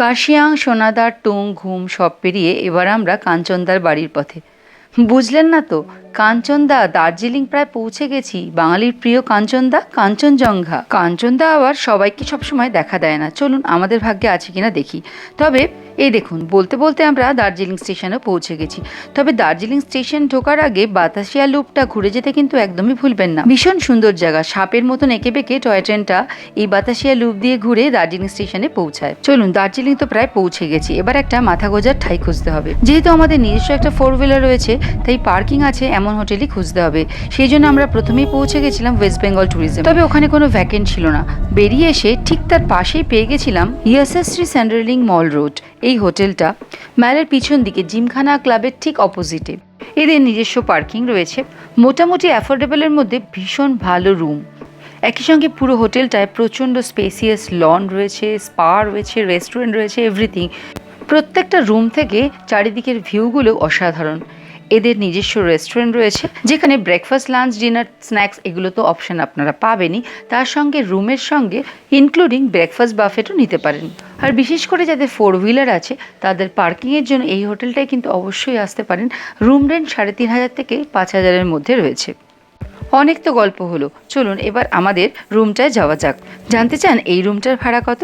কাশিয়াং, সোনাদার, টুং, ঘুম সব পেরিয়ে এবার আমরা কাঞ্চনদার বাড়ির পথে। বুঝলেন না তো, কাঞ্চনদা, দার্জিলিং প্রায় পৌঁছে গেছি। বাঙালির প্রিয় কাঞ্চনদা, কাঞ্চনজঙ্ঘা। কাঞ্চনদা আবার সবাইকে সবসময় দেখা দেয় না, চলুন আমাদের ভাগ্যে আছে কিনা দেখি। তবে এই দেখুন, বলতে বলতে আমরা দার্জিলিং স্টেশনেও পৌঁছে গেছি। তবে দার্জিলিং স্টেশন ঢোকার আগে বাতাসিয়া লুপটা ঘুরে যেতে কিন্তু একদমই ভুলবেন না। ভীষণ সুন্দর জায়গা, সাপের মতন এঁকে বেঁকে টয় ট্রেনটা এই বাতাসিয়া লুপ দিয়ে ঘুরে দার্জিলিং স্টেশনে পৌঁছায়। চলুন, দার্জিলিং তো প্রায় পৌঁছে গেছি, এবার একটা মাথা গোজার ঠাই খুঁজতে হবে। যেহেতু আমাদের নিজস্ব একটা 4 হুইলার রয়েছে, তাই পার্কিং আছে এমন হোটেলই খুঁজতে হবে। সেই জন্য আমরা প্রথমেই পৌঁছে গেছিলাম ওয়েস্ট বেঙ্গল ট্যুরিজম। তবে ওখানে কোনো ভ্যাকেন্ট ছিল না। বেরিয়ে এসে ঠিক তার পাশেই পেয়ে গেছিলাম ইএসএসসি স্যান্ডারলিং মল রোড। এই হোটেলটা ম্যালের পিছন দিকে জিমখানা ক্লাবের ঠিক অপোজিটে। এদের নিজস্ব পার্কিং রয়েছে, মোটামুটি অ্যাফোর্ডেবলের মধ্যে ভীষণ ভালো রুম। একই সঙ্গে পুরো হোটেলটায় প্রচণ্ড স্পেসিয়াস লন রয়েছে, স্পা রয়েছে, রেস্টুরেন্ট রয়েছে, এভরিথিং। প্রত্যেকটা রুম থেকে চারিদিকের ভিউগুলো অসাধারণ। এদের নিজস্ব রেস্টুরেন্ট রয়েছে, যেখানে ব্রেকফাস্ট, লাঞ্চ, ডিনার, স্ন্যাক্স এগুলো তো অপশন আপনারা পাবেনই। তার সঙ্গে রুমের সঙ্গে ইনক্লুডিং ব্রেকফাস্ট বাফেটও নিতে পারেন। আর বিশেষ করে যাদের 4 হুইলার আছে, তাদের পার্কিংয়ের জন্য এই হোটেলটায় কিন্তু অবশ্যই আসতে পারেন। রুম রেন্ট 3,500 থেকে 5,000-এর মধ্যে রয়েছে। অনেক তো গল্প হলো, চলুন এবার আমাদের রুমটায় যাওয়া যাক। জানতে চান এই রুমটার ভাড়া কত?